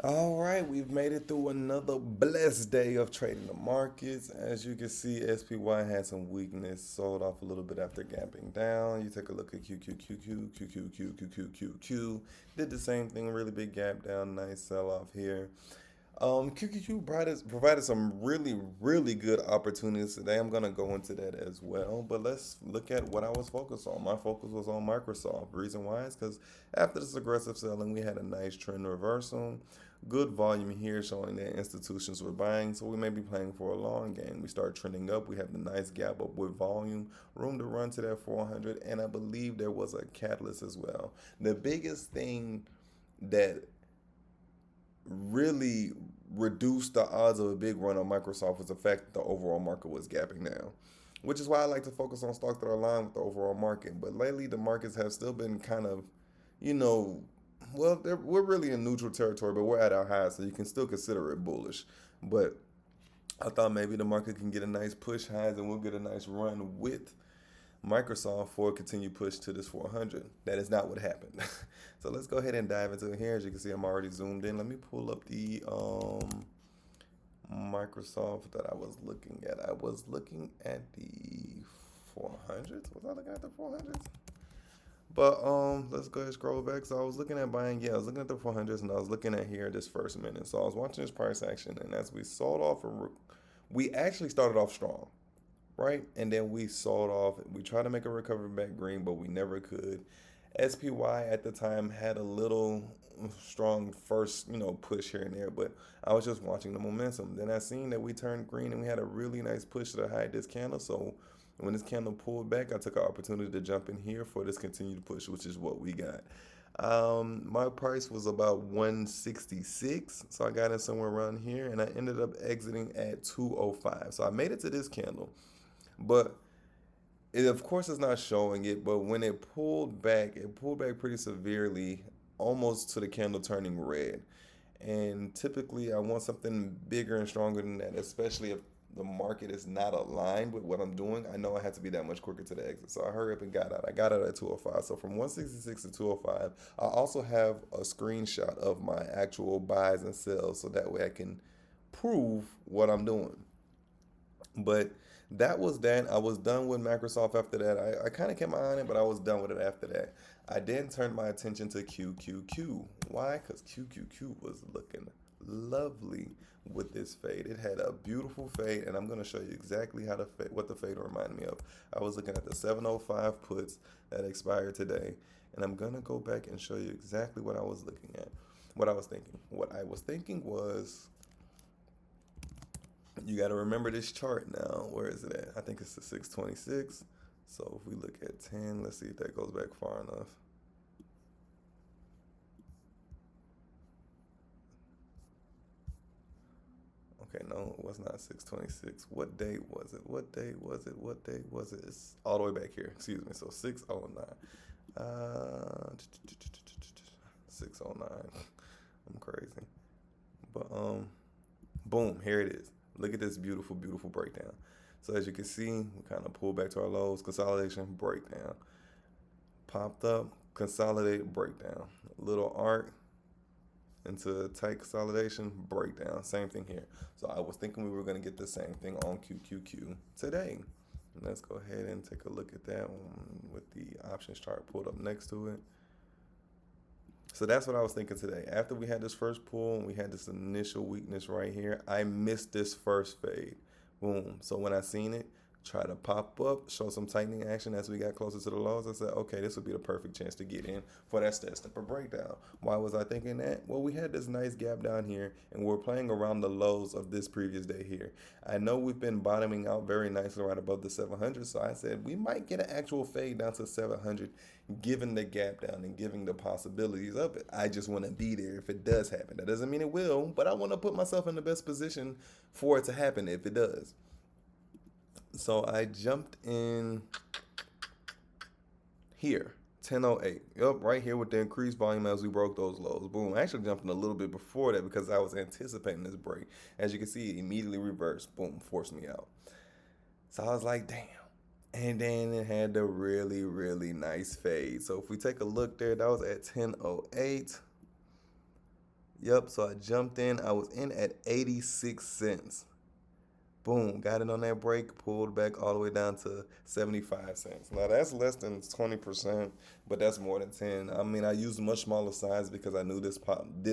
All right, we've made it through another blessed day of trading the markets. As you can see, SPY had some weakness, sold off a little bit after gapping down. You take a look at QQQ, QQQ, QQQ, did the same thing, really big gap down, nice sell off here. QQQ provided some really good opportunities today. I'm going to go into that as well. But let's look at what I was focused on. My focus was on Microsoft. Reason why is because after this aggressive selling, we had a nice trend reversal. Good volume here showing that institutions were buying. So we may be playing for a long game. We start trending up. We have the nice gap up with volume, room to run to that 400. And I believe there was a catalyst as well. The biggest thing that really reduced the odds of a big run on Microsoft was the fact that the overall market was gapping down, which is why I like to focus on stocks that are aligned with the overall market. But lately, the markets have still been kind of, you know, well, we're really in neutral territory, but we're at our highs, so you can still consider it bullish. But I thought maybe the market can get a nice push highs and we'll get a nice run with Microsoft for a continued push to this 400. That is not what happened. So let's go ahead and dive into it here. As you can see, I'm already zoomed in. Let me pull up the Microsoft that I was looking at. I was looking at the 400s. Was I looking at the 400s? But let's go ahead and scroll back. So I was looking at buying. Yeah, I was looking at the 400s, and I was looking at here this first minute. So I was watching this price action, and as we sold off, we actually started off strong, right? And then we sold off. We tried to make a recovery back green, but we never could. SPY at the time had a little strong first, push here and there, but I was just watching the momentum. Then I seen that we turned green and we had a really nice push to the high of this candle. So when this candle pulled back, I took an opportunity to jump in here for this continued push, which is what we got. My price was about 166, so I got in somewhere around here, and I ended up exiting at 205. So I made it to this candle, but it of course is not showing it. But when it pulled back pretty severely, almost to the candle turning red. And typically, I want something bigger and stronger than that, especially if the market is not aligned with what I'm doing. I know I had to be that much quicker to the exit. So I hurried up and got out. I got out at 205. So from 166 to 205, I also have a screenshot of my actual buys and sells so that way I can prove what I'm doing. But that was that. I was done with Microsoft after that. I kind of kept my eye on it, but I was done with it after that. I then turned my attention to QQQ. Why? Because QQQ was looking lovely with this fade. It had a beautiful fade, and I'm going to show you exactly what the fade reminded me of. I was looking at the 705 puts that expired today, and I'm going to go back and show you exactly what I was looking at, what I was thinking. What I was thinking was, you got to remember this chart now. Where is it at? I think it's the 626. So if we look at 10, let's see if that goes back far enough. Okay, no, it was not 626. What date was it? What date was it? What date was it? It's all the way back here. Excuse me. So 609. 609. I'm crazy. But boom, here it is. Look at this beautiful breakdown. So as you can see, we kind of pulled back to our lows, consolidation, breakdown. Popped up, consolidated, breakdown. Little arc into a tight consolidation, breakdown. Same thing here. So I was thinking we were going to get the same thing on QQQ today. Let's go ahead and take a look at that one with the options chart pulled up next to it. So that's what I was thinking today. After we had this first pull and we had this initial weakness right here, I missed this first fade. Boom. So when I seen it try to pop up, show some tightening action as we got closer to the lows, I said, okay, this would be the perfect chance to get in for that step or breakdown. Why was I thinking that? Well, we had this nice gap down here and we're playing around the lows of this previous day here. I know we've been bottoming out very nicely right above the 700, so I said we might get an actual fade down to 700 given the gap down and giving the possibilities of it. I just want to be there if it does happen. That doesn't mean it will, but I want to put myself in the best position for it to happen if it does. So I jumped in here, 10:08. Yep, right here with the increased volume as we broke those lows. Boom. I actually jumped in a little bit before that because I was anticipating this break. As you can see, it immediately reversed. Boom, forced me out. So I was like, damn. And then it had the really nice fade. So if we take a look there, that was at 10:08. Yep, so I jumped in. I was in at 86 cents. Boom, got it on that break, pulled back all the way down to 75 cents. Now that's less than 20%, but that's more than 10. I mean, I used much smaller size because I knew this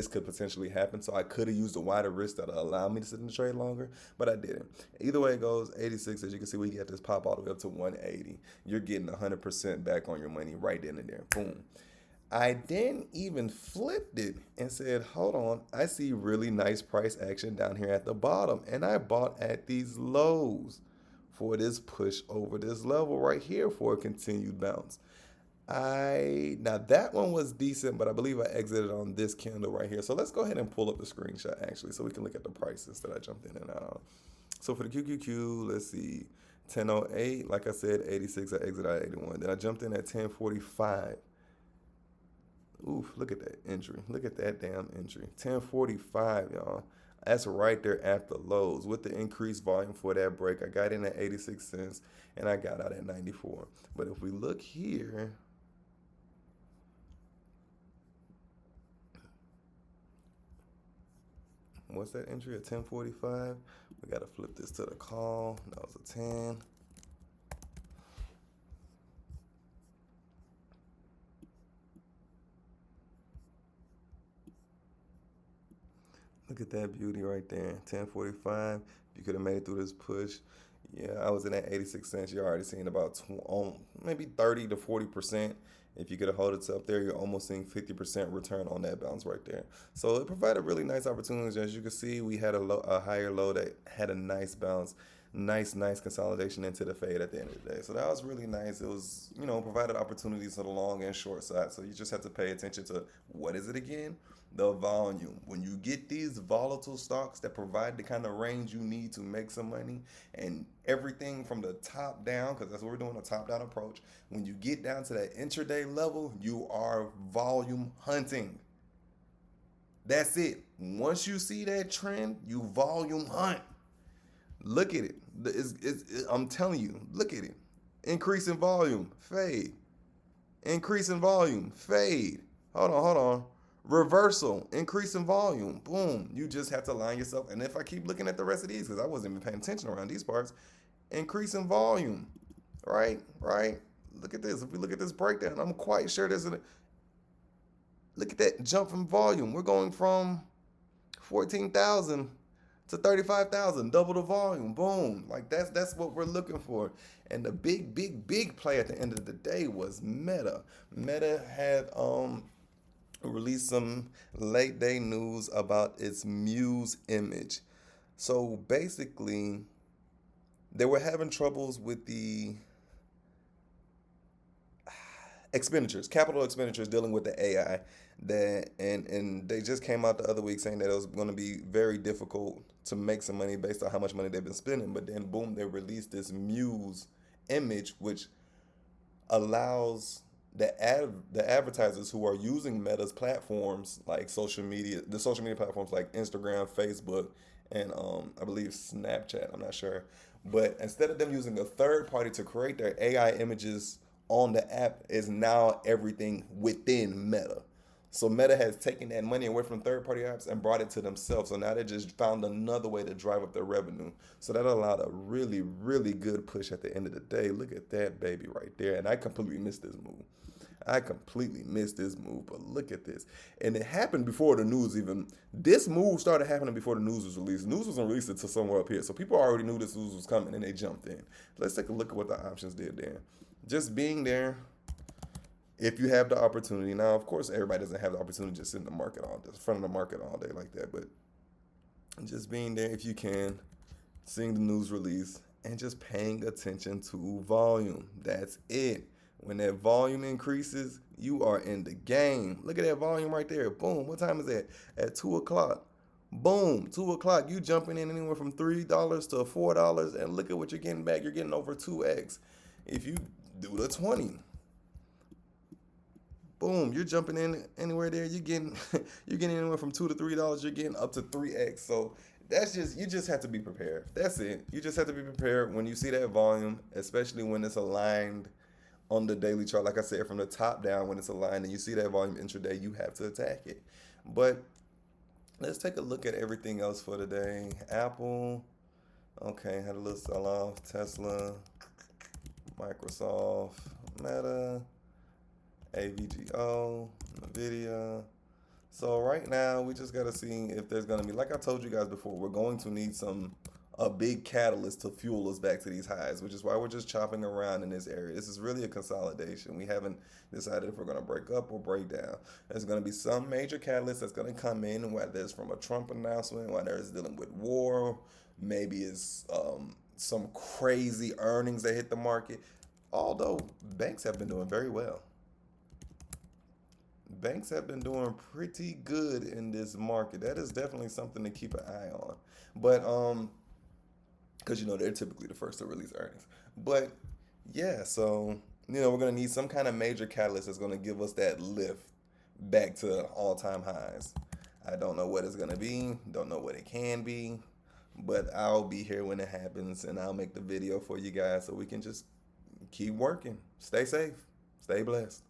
could potentially happen. So I could have used a wider risk that allowed me to sit in the trade longer, but I didn't. Either way it goes, 86, as you can see, we get this pop all the way up to 180. You're getting 100% back on your money right then and there. Boom. I then even flipped it and said, hold on, I see really nice price action down here at the bottom. And I bought at these lows for this push over this level right here for a continued bounce. Now that one was decent, but I believe I exited on this candle right here. So let's go ahead and pull up the screenshot actually so we can look at the prices that I jumped in and out on. So for the QQQ, let's see, 1008, like I said, 86, I exited at 81. Then I jumped in at 1045. Oof, look at that entry. Look at that damn entry. 1045, y'all. That's right there at the lows. With the increased volume for that break, I got in at 86 cents and I got out at 94. But if we look here, what's that entry at 1045? We got to flip this to the call. That was a 10. Look at that beauty right there. 1045. You could have made it through this push. Yeah, I was in at 86 cents. You're already seeing about maybe 30 to 40%. If you could have held it up there, you're almost seeing 50% return on that bounce right there. So it provided really nice opportunities. As you can see, we had a higher low that had a nice bounce, nice consolidation into the fade at the end of the day. So that was really nice. It was, provided opportunities to the long and short side. So you just have to pay attention to what is it again? The volume. When you get these volatile stocks that provide the kind of range you need to make some money and everything from the top down, because that's what we're doing, a top down approach. When you get down to that intraday level, you are volume hunting. That's it. Once you see that trend, you volume hunt. Look at it. I'm telling you, look at it. Increase in volume, fade. Increase in volume, fade. Hold on. Reversal, increase in volume, boom. You just have to line yourself. And if I keep looking at the rest of these, because I wasn't even paying attention around these parts, increase in volume, right? Look at this. If we look at this breakdown, I'm quite sure look at that jump from volume. We're going from 14,000 to 35,000, double the volume, boom. Like that's what we're looking for. And the big play at the end of the day was Meta. Meta had released some late day news about its Muse image. So basically, they were having troubles with the capital expenditures dealing with the AI. And they just came out the other week saying that it was going to be very difficult to make some money based on how much money they've been spending. But then boom, they released this Muse image, which allows the advertisers who are using Meta's platforms like the social media platforms like Instagram, Facebook, and I believe Snapchat. I'm not sure, but instead of them using a third party to create their AI images on the app, is now everything within Meta. So Meta has taken that money away from third-party apps and brought it to themselves. So now they just found another way to drive up their revenue. So that allowed a really good push at the end of the day. Look at that baby right there. And I completely missed this move. But look at this. And it happened before the news even. This move started happening before the news was released. The news wasn't released until somewhere up here. So people already knew this news was coming and they jumped in. Let's take a look at what the options did there. Just being there, if you have the opportunity. Now, of course, everybody doesn't have the opportunity to just sit in the market in front of the market all day like that. But just being there if you can, seeing the news release, and just paying attention to volume. That's it. When that volume increases, you are in the game. Look at that volume right there. Boom. What time is that? At 2 o'clock. Boom. 2 o'clock. You jumping in anywhere from $3 to $4, and look at what you're getting back. You're getting over 2x. If you do the 20, boom, you're jumping in anywhere there. You're getting you're getting anywhere from $2 to $3. You're getting up to 3x. So you just have to be prepared. That's it. You just have to be prepared when you see that volume, especially when it's aligned on the daily chart. Like I said, from the top down, when it's aligned and you see that volume intraday, you have to attack it. But let's take a look at everything else for today. Apple, okay, had a little sell off. Tesla, Microsoft, Meta, AVGO, Nvidia. So right now we just gotta see if there's gonna be, like I told you guys before, we're going to need a big catalyst to fuel us back to these highs, which is why we're just chopping around in this area. This is really a consolidation. We haven't decided if we're gonna break up or break down. There's gonna be some major catalyst that's gonna come in, whether it's from a Trump announcement, whether it's dealing with war, maybe it's some crazy earnings that hit the market. Although banks have been doing very well. Banks have been doing pretty good in this market. That is definitely something to keep an eye on. But because they're typically the first to release earnings. But yeah, so we're gonna need some kind of major catalyst that's gonna give us that lift back to all-time highs. I don't know what it's gonna be, don't know what it can be, but I'll be here when it happens, and I'll make the video for you guys so we can just keep working. Stay safe, stay blessed.